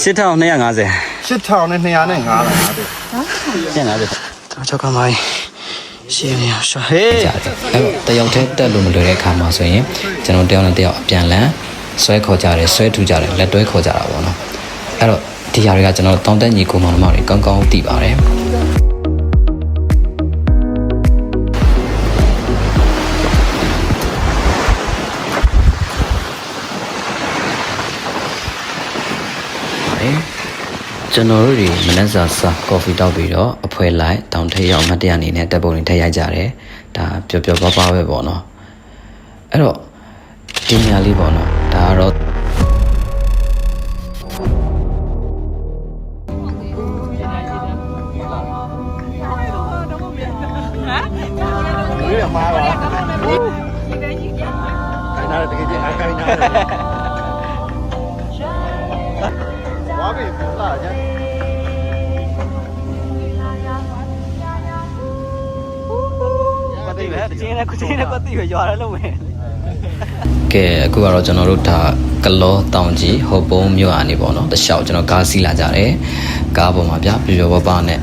8250 ချောက်ကမိုင်းရှင်းနေရရှာဟေးအဲ့တော့တယောက်တည်းတက်လို့မလွယ်တဲ့အခါမှာဆိုရင်ကျွန်တော်တယောက်နဲ့တယောက်အပြန်လန်ဆွဲခေါ်ကြတယ်ဆွဲထူကြတယ်လက်တွဲခေါ်ကြတာပေါ့နော်အဲ့တော့ဒီຢာတွေကကျွန်တော်တောင်းတညီကိုမောင်နှမတွေကောင်းကောင်းသိပါတယ်ကျွန်တော်တို့ဒီမနက်စာကော်ဖီတောက်ပြီးတော့အဖွဲလိုက်တောင်ထရောက်မှတ်တရအနေနဲ့တက်ပုံတွေထည့်ရိုက်ကြတယ်ဒါပျော်ပျော်ပါးပါးပဲပေါ့နော်အဲ့တော့ဒီညာလေးပေါ့နော်ဒါကတော့ကဲအခုကတော့ကျွန်တော်တို့ဒါကလောတောင်ကြီးဟိုပုံးမြို့အနေပေါ့နော်တခြားကျွန်တော်ကားစီးလာကြတယ်ကားပေါ်မှာဗျပျော်ပပနဲ့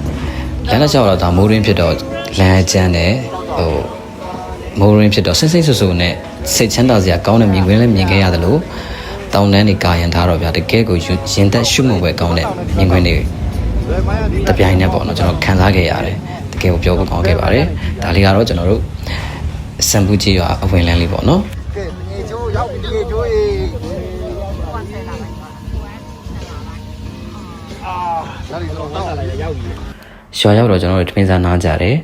လမ်းတစ်လျှောက်တော့ဒါမိုးရင်းဖြစ်တော့လမ်းကျန်းတယ်ဟိုမိုးရင်းဖြစ်တော့စိတ်စိတ်ဆူဆူနဲ့စိတ်ချမ်းသာစရာကောင်းတဲ့မြင်ကွင်းလည်းမြင်ခဲ့ရတယ်လို့တောင်တန်းတွေကာရင်ထားတော့ဗျတကယ်ကိုရင်သက်ရှုမှုပဲကောင်းတဲ့မြင်ကွင်းတွေတပြိုင်နက်ပေါ့နော်ကျွန်တော်ခံစားခဲ့ရတယ်တကယ်ကိုပြောဖို့ကောင်းခဲ့ပါတယ်ဒါလေးကတော့ကျွန်တော်တို့စံပူကြီးရွာအဝင်လန်းလေးပေါ့နော်ရွာရောက်တော့ကျွန်တော်တို့ထမင်းစားနားကြတယ်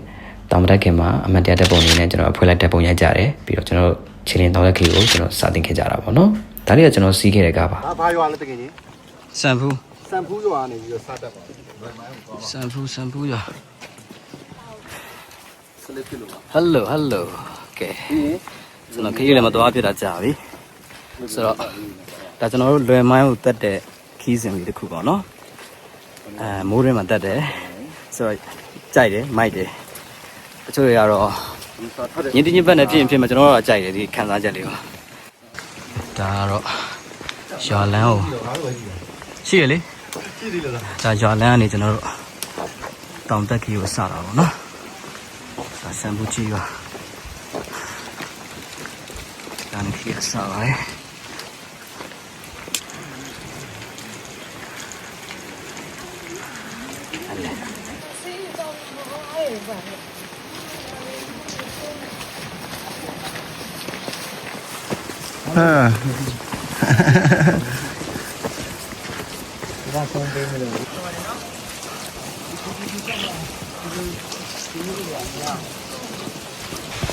တောင်မတက်ခင်မှာအမတ်တရားတက်ပုံနေနဲ့ကျွန်တော်အဖွဲလိုက်တက်ပုံရိုက်ကြတယ်ပြီးတော့ကျွန်တော်ခြေလင်းတောက်တဲ့ခီကိုကျွန်တော်စတင်ခဲ့ကြတာပေါ့နော်ဒါလေးကကျွန်တော်စီးခဲ့တဲ့ကားပါဘာရွာလဲတကယ်ကြီးစံဖူးရွာနေပြီးတော့စတက်ပါစံဖူးရွာဟယ်လိုကဲကျွန်တော်ခရီးလည်းမသွားဖြစ်တာကြာပြီဆိုတော့ဒါကျွန်တော်တို့လွယ်မိုင်းကိုတက်တဲ့ခီးစဉ်လေးတစ်ခုပေါ့နော်မိုးရင်းမှာတက်တယ်ဆိုတော့ကြိုက်တယ်မိုက်တယ်အချို့တွေကတော့ညင်တင်းညင်ပတ်နဲ့ဖြစ်မှာကျွန်တော်တို့ကကြိုက်တယ်ဒီခံစားချက်လေးပါဒါကတော့ရွာလန်းကိုရှိရလေဒါရွာလန်းကနေကျွန်တော်တို့တောင်တက်ခီးကိုစတာပေါ့နော်ဒါစံပူကြီးရွာဒါနဲ့ခီးစပါတယ်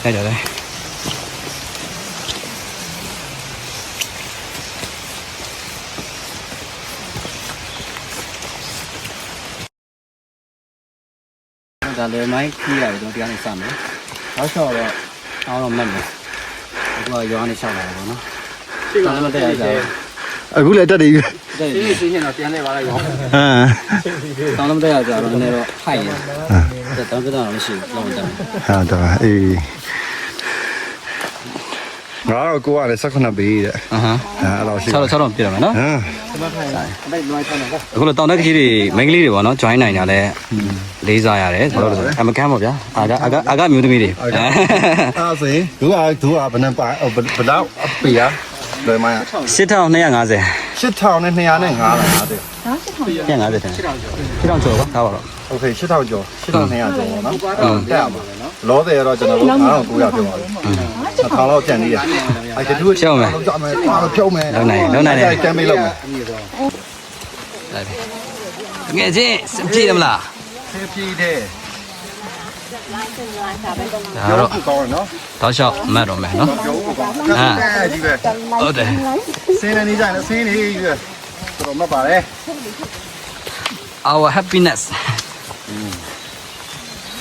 အဲ့ဒါလေဒါလေမိုင်းခီးရတယ်ကျွန်တော်တရားနဲ့စမယ်နောက်လျှော့တော့အောင်းတော့မှတ်မယ်အခုကရွာနဲ့ရှောက်လာတယ်ပေါ့နော်တောင်းမတက်ရကြအခုလည်းတက်တယ်စီးရင်တော့ပြန်လဲပါလိုက်ရောတောင်းမတက်ရကြတော့နည်းနည်းတော့ဖိုက်ရတောင်းတက်တော့မရှိဘူးလောက်တက်ဟာတော့အေးငါတော့ကိုကလည်း16ပေးတဲ့အဲ့လိုရှိ6တော့ပြရမယ်နော်အခုတော့တောင်းတက်ကြီးတွေမိန်းကလေးတွေပေါ့နော် join နိုင်တာလဲလေးစားရတယ်ဆိုတော့အမကန်းပေါ့ဗျာအာကမျိုးသမီးတွေအဲ့ဒါဆိုရင်သူကဘယ်နှပါဘယ်တော့အပေးရလွယ်မိုင်း8250 8250တဲ့250တန်း8000ကျော်ပါထားပါတော့โอเค8000ကျော်8200ကျော်ပေါ့နော်တက်ရပါလောတယ်တော့ကျွန်တော်တို့9900ပြောပါမယ်1000လောက်ကျန်သေးတယ်အဲ့ဒါတို့ဖြုတ်မယ်ဖြုတ်မယ်လုံးနိုင်တယ်ကမ်းပေးလောက်မယ်ငယ်ချင်းစကြည့်တယ်မလားပြေးတယ်ဒါတော့ကောင်းနော်တောက်လျှောက်မှတ်တော့မယ်နော်ကြီးပဲဟုတ်တယ်စင်းနေကြတယ်စင်းနေကြီးပဲတော်မှတ်ပါလေ our happiness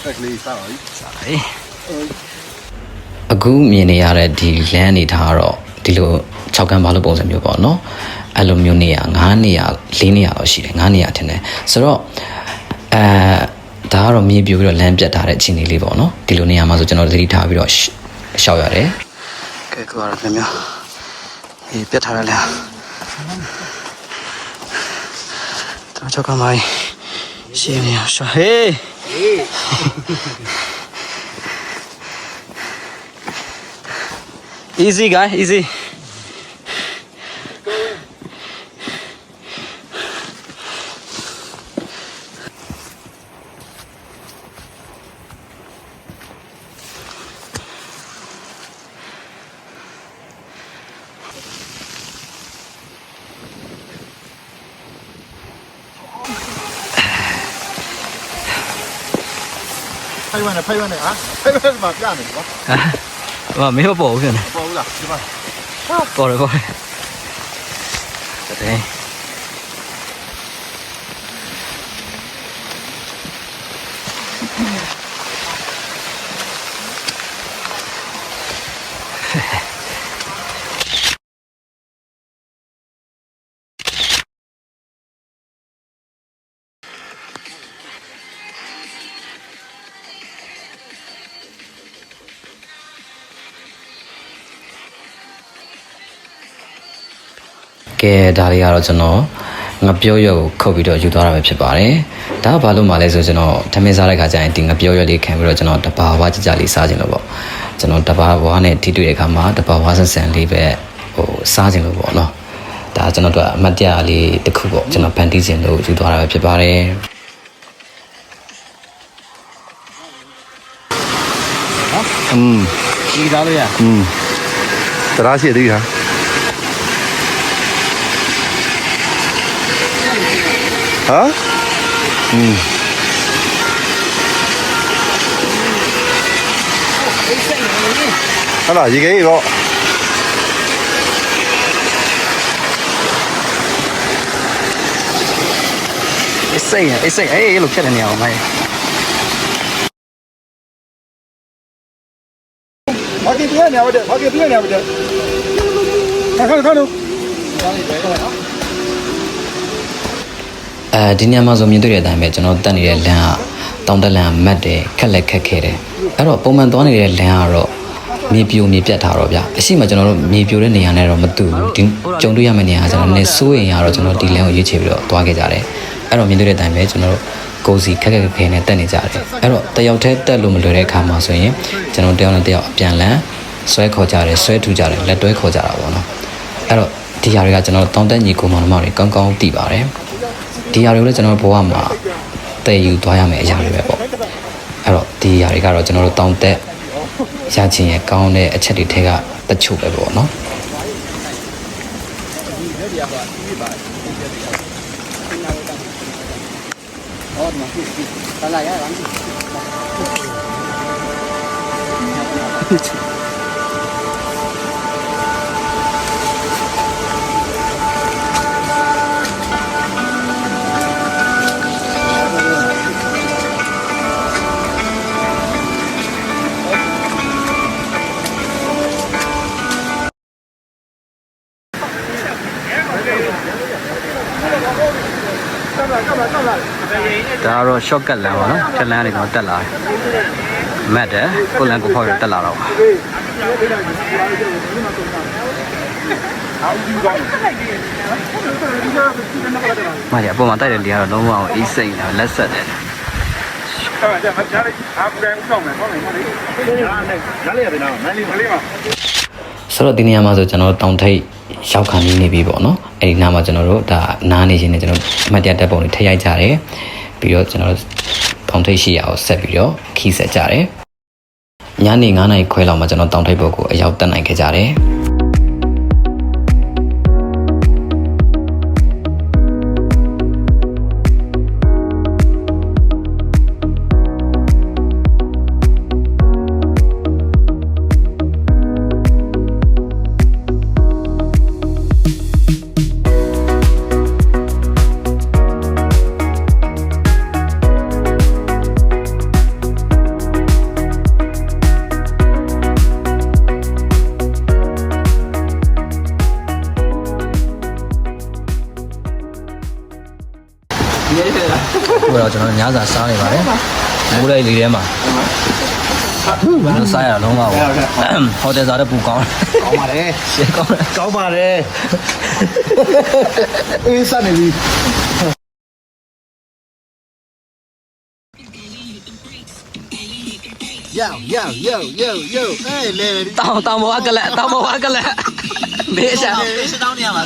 တက်ကလေးစားပါအခုမြင်နေရတဲ့ဒီလမ်းနေထားတော့ဒီလို6ကန်းဘာလို့ပုံစံမျိုးပေါ့နော်အဲ့လိုမျိုးနေရ9နေရ4နေရတော့ရှိတယ်9နေရထင်တယ်ဆိုတော့ဒါကတော့မြေပြိုပြီးတော့လမ်းပြတ်ထားတဲ့အခြေအနေလေးပေါ့နော်ဒီလိုနေရာမှာဆိုကျွန်တော်သတိထားပြီးတော့ရှောက်ရတယ်ကဲကိုကတော့ခင်ဗျာပြတ်ထားရလဲ ကျွန်တော်ချောက်ကမိုင်းရှင်းနေအောင်ရှာဟေး easy guy easy ဖိုင်ဝမ်းနဲ့ဖိုင်ဝမ်းနဲ့ဟာဖိုင်ဝမ်းမှာပြနေကွာ ဟာမင်းမပေါ်ဘူးပြန် ပေါ်ဘူးလားဒီမှာ ပေါ်တယ်ပေါ်တယ်တဲ့ ကဲဒါလေးကတော့ကျွန်တော်ငပြောရွက်ကိုခုတ်ပြီးတော့ယူသွားတာပဲဖြစ်ပါတယ်။ဒါကဘာလို့မှလဲဆိုကျွန်တော်ထမင်းစားတဲ့ခါကျရင်ဒီငပြောရွက်လေးခံပြီးတော့ကျွန်တော်တဘာဝကြကြလေးစားခြင်းလို့ပေါ့။ကျွန်တော်တဘာဝနဲ့ထိတွေ့တဲ့ခါမှာတဘာဝဆန်ဆန်လေးပဲစားခြင်းလို့ပေါ့နော်။ဒါကျွန်တော်တို့အမတ်တရားလေးတစ်ခုပေါ့ကျွန်တော်ဖန်တီးခြင်းလို့ယူသွားတာပဲဖြစ်ပါတယ်။ဒီသားလို့ရတရားရှိသေးဟာဟာဟလာရေကြီးတော့စိတ်အေးလို့ဖြစ်နေအောင်မိုင်း ဘာကြီးပြနေရတဲ့ဘာကြီးပြနေရတဲ့ခါခါတော့ဒီညမှာဆိုမြင်တွေ့တဲ့အတိုင်းပဲကျွန်တော်တက်နေတဲ့လမ်းကတောင်တက်လမ်းမတ်တယ်ခက်လက်ခက်ခဲတယ်အဲ့တော့ပုံမှန်သွားနေတဲ့လမ်းကတော့မြေပြိုမြေပြတ်ထားတော့ဗျအရှိမကျွန်တော်တို့မြေပြိုတဲ့နေရာနဲ့တော့မတူဘူးဒီကြုံတွေ့ရမယ့်နေရာကကျွန်တော်နည်းစိုးရင်ရတော့ကျွန်တော်ဒီလမ်းကိုရွေးချယ်ပြီးတော့သွားခဲ့ကြတယ်အဲ့တော့မြင်တွေ့တဲ့အတိုင်းပဲကျွန်တော်တို့ကိုစီခက်ခက်ခဲနဲ့တက်နေကြတယ်အဲ့တော့တယောက်တည်းတက်လို့မလွယ်တဲ့အခါမှာဆိုရင်ကျွန်တော်တယောက်နဲ့တယောက်အပြန်လန်းဆွဲခေါ်ကြတယ်ဆွဲထူကြတယ်လက်တွဲခေါ်ကြတာပေါ့နော်အဲ့တော့ဒီຢာတွေကကျွန်တော်တောင်တက်ညီကိုမောင်နှမတွေကောင်းကောင်းသိပါတယ်ဒီຢာတွေကိုလည်းကျွန်တော်ဘဝမှာတည်ယူသွားရမယ့်အရာတွေပဲပေါ့အဲ့တော့ဒီຢာတွေကတော့ကျွန်တော်တို့တောင်တက်ရခြင်းရဲ့ကောင်းတဲ့အချက်တွေထဲကတချို့ပဲပေါ့နော်ဒါတော့ shortcut လမ်းပါနော်ဖြတ်လမ်းတွေကတော့တက်လာတယ်မတ်တယ်ကိုလမ်းကိုဖောက်ရတက်လာတော့မရအပေါ်မှာတိုက်တဲ့နေရာတော့လုံးဝအေးစိတ်နေလက်ဆက်တယ်ဆိုတော့ဒီနေရာမှာဆိုကျွန်တော်တောင်ထိပ်ရောက်ခံနေပြီပေါ့နော်အဲ့ဒီနားမှာကျွန်တော်တို့ဒါနားနေခြင်းနဲ့ကျွန်တော်အမှတ်တရတက်ပုံတွေထည့်ရိုက်ကြတယ်ပြီးတော့ကျွန်တော်တို့တောင်ထိပ်ရှိရအောင်ဆက်ပြီးတော့ခီးဆက်ကြတယ်ညနေ9:00 နာရီခွဲလောက်မှာကျွန်တော်တောင်ထိပ်ဘုတ်ကိုအရောက်တက်နိုင်ခဲ့ကြတယ်ဒီတော့ကျွန်တော်ညစာစားနေပါတယ်မိုးလိုက်လေးထဲမှာဘယ်လိုစားရလုံးဝဟိုတယ်စားတဲ့ပူကောင်းပါတယ်ရှင်းကောင်းတယ်ကောင်းပါတယ်အေးစနေပြီ哎，来了，တောင်ပေါ်ကလက်မေးရှာ 是当年嘛，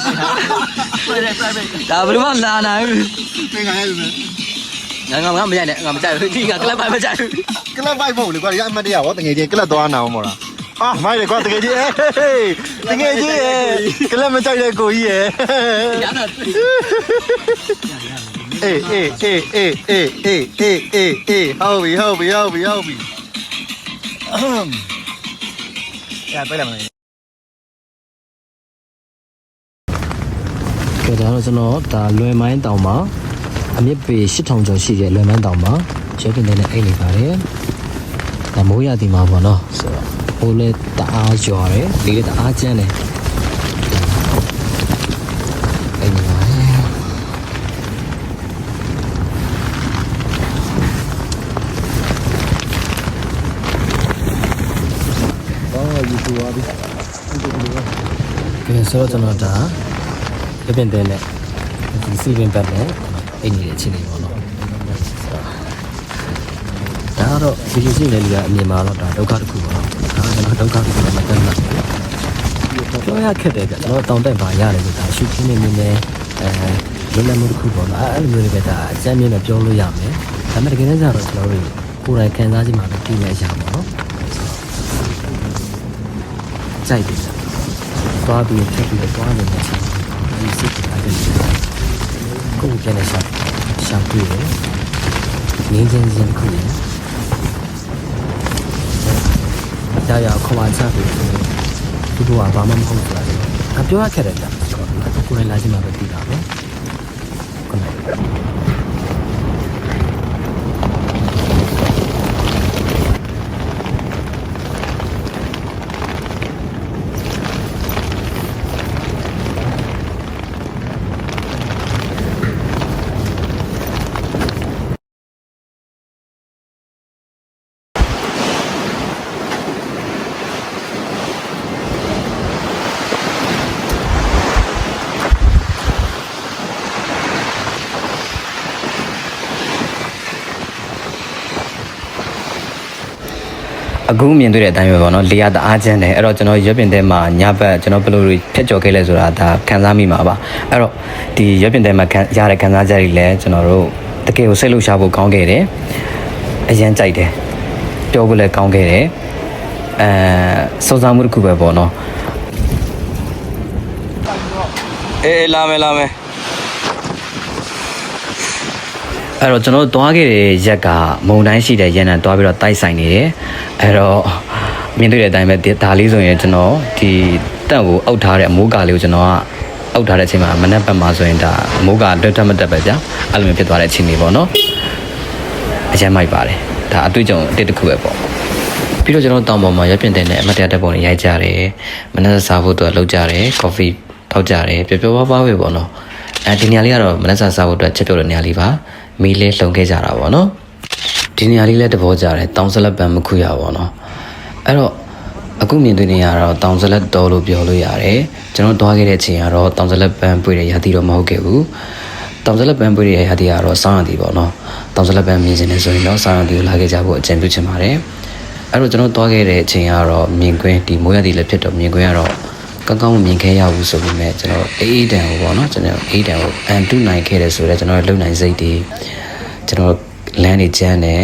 对对对对。 ဒါဘယ်လိုမှလာနိုင်ဘူး 没看见没？ ငါမရိုက်နဲ့ငါမကြိုက်ဘူးဒီကကလပ်ပိုင်းမကြိုက်ဘူး ကလပ်ပိုက်ဖို့လေကွာဒီအမတ်တရားဟောတကယ်ချင်းကလပ်သွားနာအောင်မို့လားအာမိုက်လေကွာတကယ်ချင်းတကယ်ချင်းကလပ်မကြိုက်တဲ့ကိုကြီးရဲ့ ရတာ အေးဟုတ်ပြီအဲ့ပဲလာမလား ကဲဒါတော့ကျွန်တော်ဒါလွယ်မိုင်းတောင်မှာအမြင့်ပေ8000ကျော်ရှိတဲ့လွယ်မိုင်းတောင်မှာရွှေပြင်တဲ့အိတ်နေပါတယ်ဒါမိုးရသည်မှာပေါ့နော်ဆိုတော့ဟိုလေတအားကျော်တယ်ဒီလေတအားကျန်းတယ်အိတ်နေပါတယ်ကဲဆိုတော့ကျွန်တော်ဒါရွှေပြင်တဲ့နဲ့ဒီစီပင်ပတ်နဲ့အိတ်နေတဲ့အခြေအနေပေါ့နော်ဒါကတော့ဒီလိုရှိနေလူကအမြင်မှာတော့ဒါဒုက္ခတစ်ခုပေါ့နော်ဒါကျွန်တော်ဒုက္ခတစ်ခုနဲ့မတက်ဘူးပြောရခက်တယ်ဗျကျွန်တော်တောင်းတက်ပါရတယ်လို့ဒါရှုခင်းနေနေလွတ်လပ်မှုတစ်ခုပေါ့နော်အဲ့လိုမျိုးတွေပဲဒါအကျဉ်းမြင့်နဲ့ပြောလို့ရမယ်ဒါပေမဲ့တကယ်တမ်းကျတော့ကျွန်တော်တို့ကိုယ်တိုင်ခံစားကြည့်မှပဲသိနေရမှာပေါ့နော်ကြိုက်တယ်သွားပြီးဖြတ်ပြီးတော့သွားနေတဲ့အချိန်ဒီစိတ်ကလည်းကိုယ်ပြန်နေရှာတွေ့တယ်ငင်းချင်းချင်းခုရရခေါ်ပါချပြီးသူတို့ကဘာမှမဟုတ်ဘူးလားအပြောရခဲ့တယ်ကြာကိုယ်လည်းလာချင်မှပဲသိတာပဲခုနအခုမြင်တွေ့တဲ့အတိုင်းပဲပေါ့နော်လေယာတအားကျန်းတယ်အဲ့တော့ကျွန်တော်ရွက်ပင်ထဲမှာညဘက်ကျွန်တော်ဘယ်လိုဖြတ်ကျော်ခဲ့လဲဆိုတာဒါခံစားမိမှာပါအဲ့တော့ဒီရွက်ပင်ထဲမှာရတဲ့ခံစားချက်တွေလည်းကျွန်တော်တို့တကယ်ကိုစိတ်လှုပ်ရှားဖို့ကောင်းခဲ့တယ်အရင်ကြိုက်တယ်ပြောဖို့လည်းကောင်းခဲ့တယ်စုံစမ်းမှုတစ်ခုပဲပေါ့နော်အေးလာမယ်အဲ့တော့ကျွန်တော်သွားခဲ့တဲ့ရက်ကမုံတိုင်းရှိတဲ့ရန်နံသွားပြီးတော့တိုက်ဆိုင်နေတယ်အဲ့တော့မြင်တွေ့တဲ့အတိုင်းပဲဒါလေးဆိုရင်ကျွန်တော်ဒီတက်ကိုအောက်ထားတဲ့အမိုးကာလေးကိုကျွန်တော်ကအောက်ထားတဲ့အချိန်မှာမနက်ပတ်မှာဆိုရင်ဒါအမိုးကာလွတ်တက်မတက်ပဲဗျာအဲ့လိုမျိုးဖြစ်သွားတဲ့အချိန်လေးပေါ့နော်အရင်မိုက်ပါတယ်ဒါအတွေ့အကြုံအတစ်တစ်ခုပဲပေါ့ပြီးတော့ကျွန်တော်တောင်ပေါ်မှာရွက်ပြင်တဲ့နဲ့အမတ်တရားတက်ပုံတွေရိုက်ကြတယ်မနက်စားဖို့အတွက်လုပ်ကြတယ်ကော်ဖီထောက်ကြတယ်ပျော်ပျော်ပါးပါးပဲပေါ့နော်ဒီနေရာလေးကတော့မနက်စားဖို့အတွက်ချက်ပြုတ်တဲ့နေရာလေးပါမီးလေးလှုံခဲ့ကြတာပေါ့နော်ဒီနေရာလေးလည်းတဘောကြတယ်တောင်စလက်ပံမခုရပါတော့အဲ့တော့အခုမြင်တွေ့နေရတော့တောင်စလက်တော်လို့ပြောလို့ရတယ်ကျွန်တော်တွားခဲ့တဲ့ချိန်ကတော့တောင်စလက်ပံပွေတဲ့ရာသီတော့မဟုတ်ခဲ့ဘူးတောင်စလက်ပံပွေတဲ့ရာသီကတော့စောင်းရာသီပေါ့နော်တောင်စလက်ပံမြင်နေဆိုရင်တော့စောင်းရာသီကိုလာခဲ့ကြဖို့အကြံပြုချင်ပါတယ်အဲ့တော့ကျွန်တော်တွားခဲ့တဲ့အချိန်ကတော့မြင်ကွင်းဒီမိုးရာသီလည်းဖြစ်တော့မြင်ကွင်းကတော့ကောင်းကောင်းမြင်ခဲ့ရဘူးဆိုပေမဲ့ကျွန်တော်အေးတန်ကိုပေါ့နော်ကျွန်တော်အေးတန်ကိုအန်တူနိုင်ခဲ့တယ်ဆိုတော့ကျွန်တော်လုံနိုင်စိတ်တွေကျွန်တော်လမ်းနေကျန်းတယ်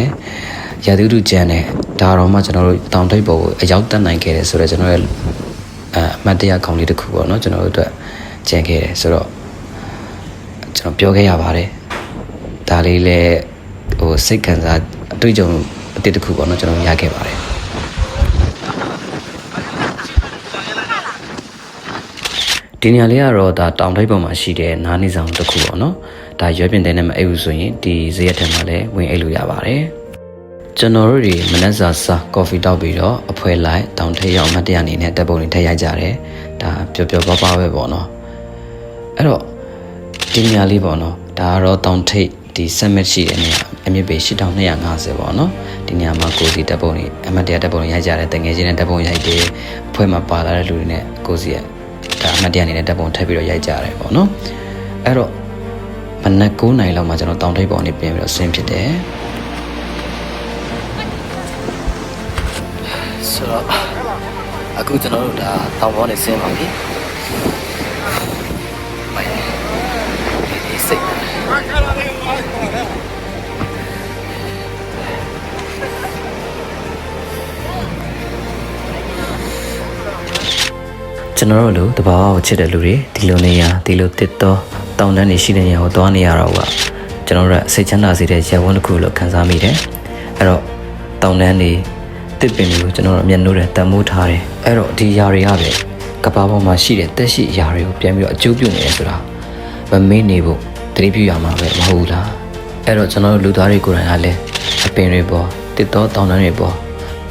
ရာသီဥတုကျန်းတယ်ဒါတော့မှကျွန်တော်တို့တောင်ထိပ်ပေါ်ကိုအရောက်တက်နိုင်ခဲ့တယ်ဆိုတော့ကျွန်တော်ရဲ့အမှတ်တရခေါင်းလေးတစ်ခုပေါ့နော်ကျွန်တော်တို့အတွက်ကျန်ခဲ့တယ်ဆိုတော့ကျွန်တော်ပြောခဲ့ရပါတယ်ဒါလေးလည်းဟိုစိတ်ခံစားအတွေ့အကြုံအတစ်တစ်ခုပေါ့နော်ကျွန်တော်ရခဲ့ပါတယ်ဒီနေရာလေးကတော့ဒါတောင်ထိပ်ပေါ်မှာရှိတဲ့နားနေဆောင်တစ်ခုပေါ့နော်ဒါရွက်ပြင်တဲ့နဲ့မအိပ်ဘူးဆိုရင်ဒီဈေးရက်ထဲမှာလည်းဝင်အိပ်လို့ရပါတယ်ကျွန်တော်တို့တွေမနက်စာစားကော်ဖီတောက်ပြီးတော့အဖွဲလိုက်တောင်ထိပ်ရောက်မှတရားအနေနဲ့တက်ပုံတွေထည့်ရိုက်ကြတယ်ဒါပျော်ပျော်ပါးပါးပဲပေါ့နော်အဲ့တော့ဒီနေရာလေးပေါ့နော်ဒါကတော့တောင်ထိပ်ဒီ summit ရှိတဲ့နေရာအမြင့်ပေ8250ပေါ့နော်ဒီနေရာမှာကိုစီတက်ပုံတွေအမှတ်တရတက်ပုံတွေရိုက်ကြတယ်တငယ်ချင်းနဲ့တက်ပုံရိုက်တယ်အဖွဲမှာပါလာတဲ့လူတွေနဲ့ကိုစီရဲ့ဒါအမှတ်တရအနေနဲ့တက်ပုံထပ်ပြီးတော့ရိုက်ကြရတယ်ပေါ့နော်အဲ့တော့မနက်9 နာရီလောက်မှာကျွန်တော်တောင်ထိပ်ပေါ်နေပြင်ပြီးတော့ဆင်းဖြစ်တယ် ဆိုတော့အခုကျွန်တော်တို့ဒါတောင်ပေါ်နေဆင်းပါပြီမိုင်းဒီစိတ်ကျွန်တော်တို့လိုတဘာဝကိုချစ်တဲ့လူတွေဒီလိုနေရာဒီလိုတစ်တော့တောင်တန်းနေရှိတဲ့နေရာကိုသွားနေရတော့ကကျွန်တော်တို့စိတ်ချမ်းသာစေတဲ့ရပ်ဝန်းတစ်ခုလို့ခံစားမိတယ်အဲ့တော့တောင်တန်းနေတစ်ပင်တွေကိုကျွန်တော်တို့အမျက်နှိုးတယ်တန်မိုးထားတယ်အဲ့တော့ဒီຢာတွေကပဲကဘာပေါ်မှာရှိတဲ့တက်ရှိຢာတွေကိုပြန်ပြီးတော့အကျိုးပြုနေတယ်ဆိုတာမမေ့နေဖို့တတိပြုရမှာပဲမဟုတ်လားအဲ့တော့ကျွန်တော်တို့လူသားတွေကိုယ်တိုင်ကလည်းအပင်တွေပေါ်တစ်တော့တောင်တန်းတွေပေါ်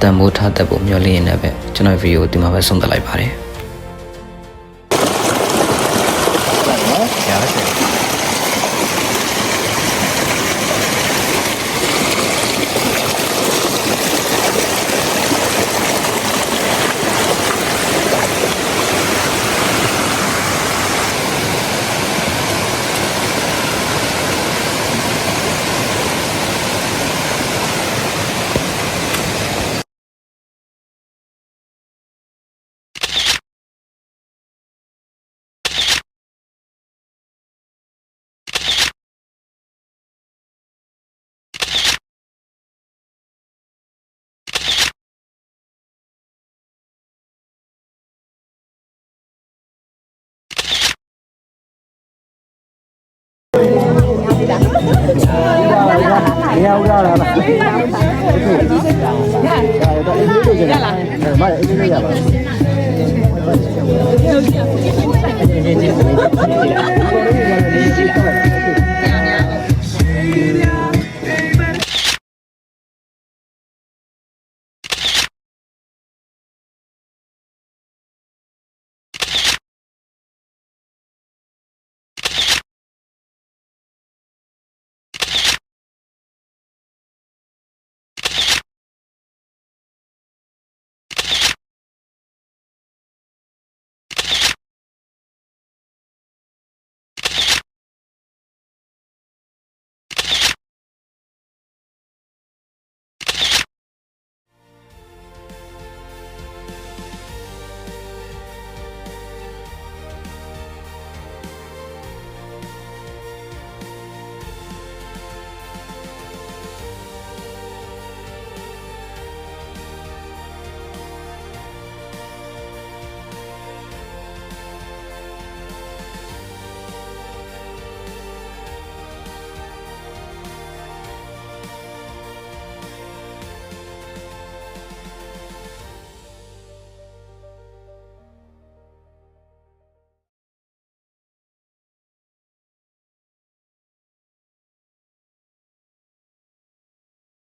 တန်မိုးထားတတ်ဖို့မျှော်လင့်နေပဲကျွန်တော်ဗီဒီယိုဒီမှာပဲဆုံးသက်လိုက်ပါတယ်你要不要来吧？来了。来了。来了。